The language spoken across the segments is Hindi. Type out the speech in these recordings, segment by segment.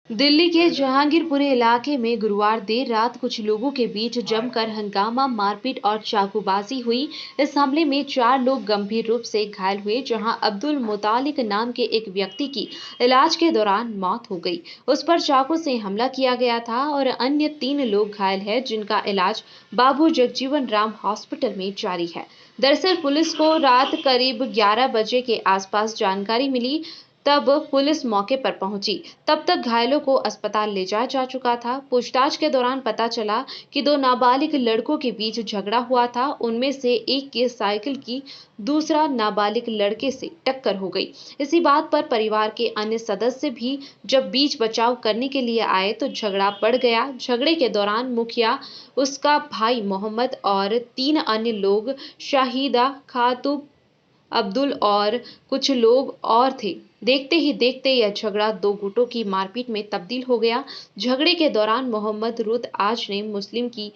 दिल्ली के जहांगीरपुरी इलाके में गुरुवार देर रात कुछ लोगों के बीच जमकर हंगामा, मारपीट और चाकूबाजी हुई। इस हमले में 4 लोग गंभीर रूप से घायल हुए, जहां अब्दुल मुतालिक नाम के एक व्यक्ति की इलाज के दौरान मौत हो गई। उस पर चाकू से हमला किया गया था और अन्य 3 लोग घायल हैं, जिनका इलाज बाबू जगजीवन राम हॉस्पिटल में जारी है। दरअसल पुलिस को रात करीब 11 बजे के आसपास जानकारी मिली। तब पुलिस मौके पर पहुंची। तब तक घायलों को अस्पताल ले जाया जा चुका था। पूछताछ के दौरान पता चला कि 2 नाबालिग लड़कों के बीच झगड़ा हुआ था। उनमें से एक की साइकिल की दूसरा नाबालिग लड़के से टक्कर हो गई। इसी बात पर परिवार के अन्य सदस्य भी जब बीच बचाव करने के लिए आए तो झगड़ा बढ़ गया। झगड़े के दौरान मुखिया, उसका भाई मोहम्मद और 3 अन्य लोग, शाहिदा खातून, अब्दुल और कुछ लोग और थे। देखते ही देखते यह झगड़ा 2 गुटों की मारपीट में तब्दील हो गया। झगड़े के दौरान मोहम्मद रुत आज ने मुस्लिम की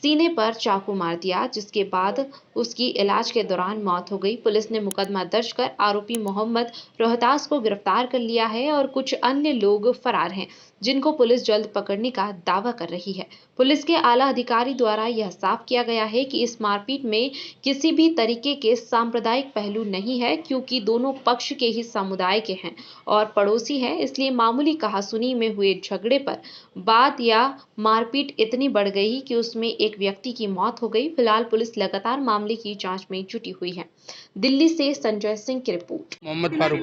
सीने पर चाकू मार दिया, जिसके बाद उसकी इलाज के दौरान मौत हो गई। पुलिस ने मुकदमा दर्ज कर आरोपी मोहम्मद रोहतास को गिरफ्तार कर लिया है और कुछ अन्य लोग फरार हैं, जिनको पुलिस जल्द पकड़ने का दावा कर रही है। पुलिस के आला अधिकारी द्वारा यह साफ किया गया है कि इस मारपीट में किसी भी तरीके के सांप्रदायिक पहलू नहीं है, क्योंकि दोनों पक्ष के ही समुदाय के हैं और पड़ोसी हैं। इसलिए मामूली कहासुनी में हुए झगड़े पर बात या मारपीट इतनी बढ़ गई कि उसमें एक व्यक्ति की मौत हो गई। फिलहाल पुलिस लगातार मामले की जांच में जुटी हुई है। दिल्ली से संजय सिंह की रिपोर्ट। मोहम्मद फारूक।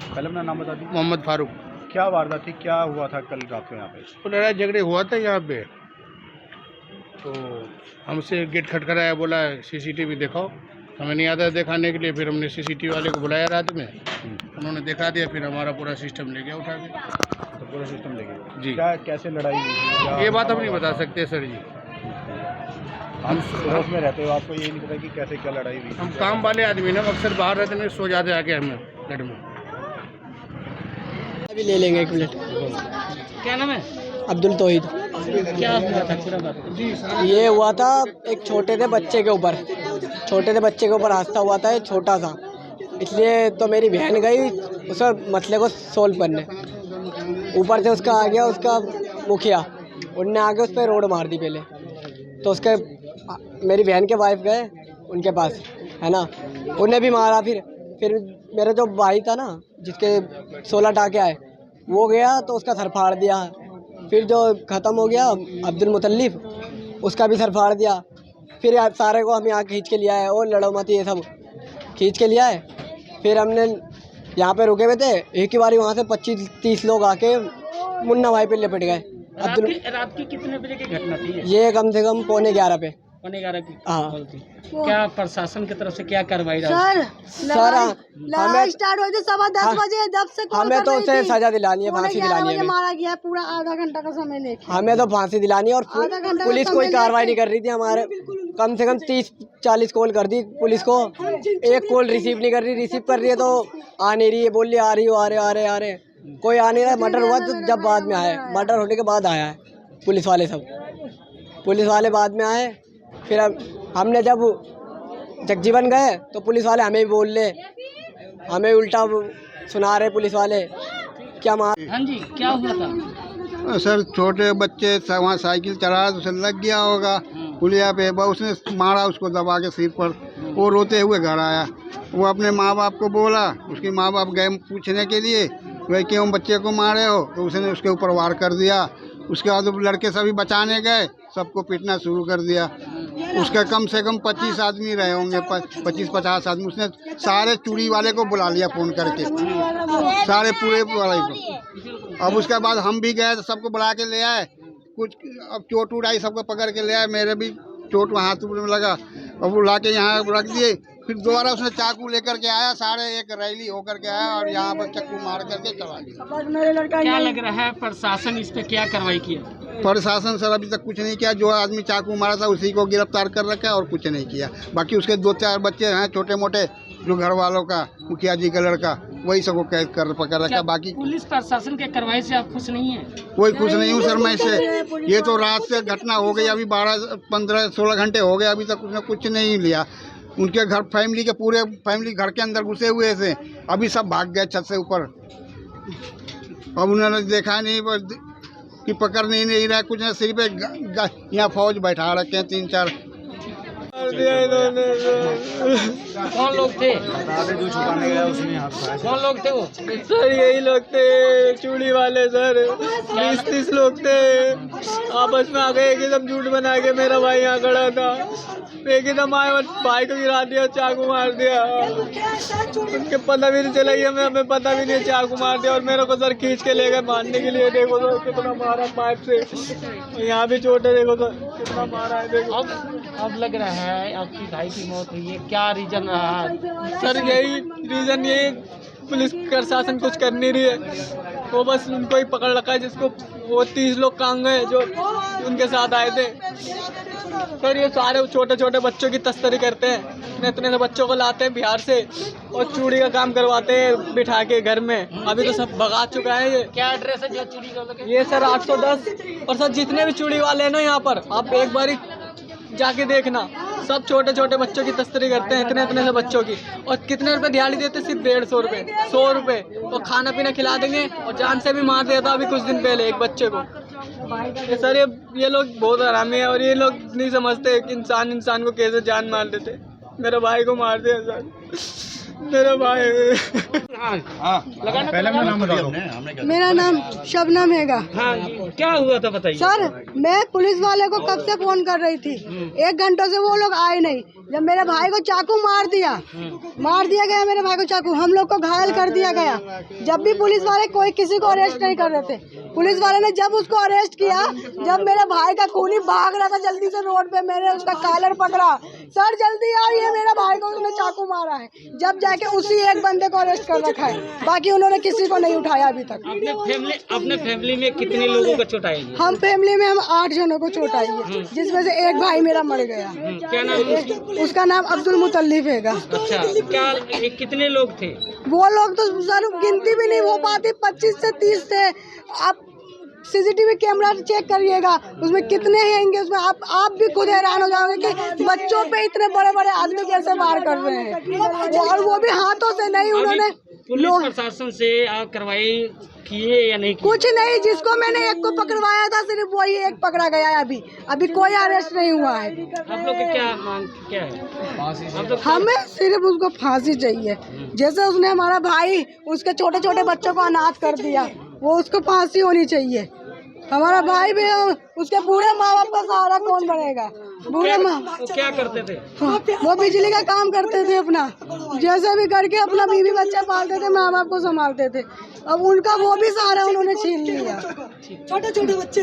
पहले अपना नाम बता दीजिए। मोहम्मद फारूक। क्या वारदात थी, क्या हुआ था कल रात को यहाँ पे? तो लड़ाई झगड़े हुआ था यहाँ पे, तो हमसे गेट खटखटाया, बोला सीसीटीवी दिखाओ। हमें नहीं आता दिखाने के लिए, फिर हमने सीसीटीवी वाले को बुलाया रात में, उन्होंने दिखा दिया, फिर हमारा पूरा सिस्टम ले गया उठा के। तो पूरा सिस्टम लेके जी। क्या कैसे लड़ाई हुई थी? ये बात हम नहीं बता सकते सर जी। हम पड़ोस में रहते हो, आपको ये नहीं पता कि कैसे क्या लड़ाई हुई? हम काम वाले आदमी ना, अक्सर बाहर रहते हैं, सो जाते आके हमें घर में। अभी ले लेंगे, 1 मिनट। क्या नाम है? अब्दुल तोहीद। क्या हुआ था पूरा बात? ये हुआ था एक छोटे से बच्चे के ऊपर हादसा हुआ था, छोटा सा। इसलिए तो मेरी बहन गई उस मसले को सोल्व करने। ऊपर से उसका आ गया उसका मुखिया, उनने आगे उस पर रोड मार दी पहले। तो उसके मेरी बहन के वाइफ गए उनके पास, है ना, उन्हें भी मारा। फिर मेरा जो भाई था ना, जिसके 16 टाके आए, वो गया तो उसका सर फाड़ दिया। फिर जो ख़त्म हो गया अब्दुल मुतल्लिफ, उसका भी सर फाड़ दिया। फिर सारे को हम यहाँ खींच के लिया है, और लड़ो मत, ये सब खींच के लिया है। फिर हमने यहाँ पे रुके हुए थे, एक ही बारी वहाँ से 25-30 लोग आके मुन्ना भाई पे लिपट गए। रात की कितने बजे की घटना थी? ये कम से कम 11:15 पे। 11:15 की। हाँ। क्या प्रशासन की तरफ से क्या कार्रवाई रहा? सर हमें स्टार्ट हुई थी 10:15 बजे, जब से हमें तो उसे सजा दिलानी है, फांसी दिलानी है। मारा गया पूरा आधा घंटा का समय लेके। हमें तो फांसी दिलानी है, और पुलिस कोई कार्रवाई नहीं कर रही थी। हमारे कम से कम 30-40 कॉल कर दी पुलिस को, एक कॉल रिसीव नहीं कर रही। रिसीव कर रही है तो आ नहीं रही है, बोल रही आ रही हो, आ रहे कोई आ नहीं रहा। मर्डर हुआ तो जब बाद में आया, मर्डर होने के बाद आया है पुलिस वाले बाद में आए। फिर हमने जब जगजीवन गए तो पुलिस वाले हमें भी बोल ले, हमें उल्टा सुना रहे पुलिस वाले। क्या मार? हाँ जी, क्या हुआ था? सर छोटे बच्चे वहाँ साइकिल चला रहा, तो उसे लग गया होगा पुलिया पे, उसने मारा उसको दबा के सिर पर। वो रोते हुए घर आया, वो अपने माँ बाप को बोला। उसके माँ बाप गए पूछने के लिए, वह क्यों बच्चे को मारे हो, तो उसने उसके ऊपर वार कर दिया। उसके बाद लड़के सभी बचाने गए, सबको पीटना शुरू कर दिया। उसके कम से कम 25 आदमी रहे होंगे, 25-50 आदमी। उसने सारे चूड़ी वाले को बुला लिया फ़ोन करके, सारे पूरे वाले को। अब उसके बाद हम भी गए तो सबको बुला के ले आए। कुछ अब चोट उड़ाई, सबको पकड़ के ले आए। मेरे भी चोट हाथ में लगा, अब बुला के यहाँ रख दिए। फिर दोबारा उसने चाकू लेकर के आया, सारे एक रैली होकर के आया और यहाँ पर चक्कू मार करके चला गया। क्या लग रहा है प्रशासन इस पे क्या कार्रवाई किया? प्रशासन सर अभी तक कुछ नहीं किया। जो आदमी चाकू मारा था उसी को गिरफ्तार कर रखा है और कुछ नहीं किया। बाकी उसके 2-4 बच्चे हैं छोटे मोटे, जो घर वालों का, मुखिया जी का लड़का, वही सबको कैद कर पकड़ रखा। बाकी पुलिस प्रशासन के कार्रवाई से आप खुश नहीं है? कोई खुश नहीं हूँ सर मैं इससे। ये तो रात से घटना हो गई, अभी 12-15-16 घंटे हो गए, अभी तक उसने कुछ नहीं लिया। उनके घर फैमिली के पूरे फैमिली घर के अंदर घुसे हुए थे, अभी सब भाग गए छत से ऊपर। अब उन्होंने देखा नहीं बस कि पकड़ नहीं रहा कुछ ना, सिर पे यहाँ फौज बैठा रखे हैं 3-4। कौन लोग थे? जो छुपाने गया उसने हाथ उठाया। कौन लोग थे वो? सर यही लोग थे, चूड़ी वाले सर, 20-30 लोग थे। आपस में आ गए, एकदम झूठ बना के मेरा भाई यहाँ खड़ा था, एकदम आए और भाई को गिरा दिया, चाकू मार दिया। उनके पता भी नहीं चला, ये हमें पता भी नहीं, चाकू मार दिया और मेरे को सर खींच के ले गए मारने के लिए। देखो सर कितना मारा पाइप से, यहाँ भी चोट है, देखो सर कितना मारा है। देखो अब लग रहा है आपकी भाई की मौत हुई है, क्या रीजन रहा? सर यही रीजन, यही पुलिस प्रशासन कुछ कर नहीं रही है, वो बस उनको ही पकड़ रखा है, जिसको वो 30 लोग कांग गए जो उनके साथ आए थे। सर ये सारे छोटे छोटे बच्चों की तस्करी करते हैं, इतने से बच्चों को लाते हैं बिहार से और चूड़ी का काम करवाते हैं बिठा के घर में। अभी तो सब भगा चुका है ये। क्या एड्रेस है जो चूड़ी का लगे? ये सर 810। और सर जितने भी चूड़ी वाले हैं ना यहाँ पर, आप एक बार जाके देखना, सब छोटे छोटे बच्चों की तस्करी करते हैं, इतने से बच्चों की। और कितने रुपए दिहाड़ी देते? सिर्फ 150 रुपये, 100 रुपये, और खाना पीना खिला देंगे और जान से भी मार दिया था अभी कुछ दिन पहले एक बच्चे को। ये सर ये लोग बहुत हरामी है और ये लोग नहीं समझते कि इंसान को कैसे जान मार देते। मेरे भाई को मार दिया सर, मेरा भाई। पहले अपना नाम बताओ। मेरा नाम शबनम हैगा। हाँ, क्या हुआ था बताइए। सर मैं पुलिस वाले को कब से फोन कर रही थी, 1 घंटे से वो लोग आए नहीं। जब मेरे भाई को चाकू मार दिया गया, मेरे भाई को चाकू, हम लोग को घायल कर दिया गया। जब भी पुलिस वाले कोई किसी को अरेस्ट नहीं कर रहे थे, पुलिस वाले ने जब उसको अरेस्ट किया, जब मेरे भाई का खूनी भाग रहा था जल्दी से रोड पे, मैंने उसका कॉलर पकड़ा, सर जल्दी आओ, ये मेरा भाई को उसने चाकू मारा है। जब जाके उसी एक बंदे को अरेस्ट कर रखा है, बाकी उन्होंने किसी को नहीं उठाया अभी तक। अपने फैमिली में कितने लोगों को चोट आई? हम फैमिली में हम 8 जनों को चोट आई है, जिसमें से एक भाई मेरा मर गया। क्या नाम है? उसका नाम अब्दुल मुतल्लिफ हैगा। अच्छा, क्या कितने लोग थे? वो लोग तो सर गिनती भी नहीं हो पाती, 25 से 30 थे। आप CCTV कैमरा चेक करिएगा, उसमें कितने हैंगे, उसमें आप भी खुद हैरान हो जाओगे कि बच्चों पे इतने बड़े बड़े आदमी कैसे वार कर रहे हैं, और वो भी हाथों से नहीं। उन्होंने पुलिस प्रशासन से कार्रवाई की है या नहीं? कुछ नहीं, जिसको मैंने एक को पकड़वाया था सिर्फ वही एक पकड़ा गया है। अभी कोई अरेस्ट नहीं हुआ है। आप लोग की क्या मांग क्या है? हमें सिर्फ उसको फांसी चाहिए। जैसे उसने हमारा भाई, उसके छोटे छोटे बच्चों को अनाथ कर दिया, वो उसको फांसी होनी चाहिए। हमारा भाई भी, उसके बूढ़े माँ बाप का सहारा कौन बनेगा? बूढ़े माँ क्या करते थे? वो बिजली का काम करते थे, अपना जैसे भी करके अपना बीवी बच्चे पालते थे, माँ बाप को संभालते थे। अब उनका वो भी सहारा उन्होंने छीन लिया। छोटे छोटे बच्चे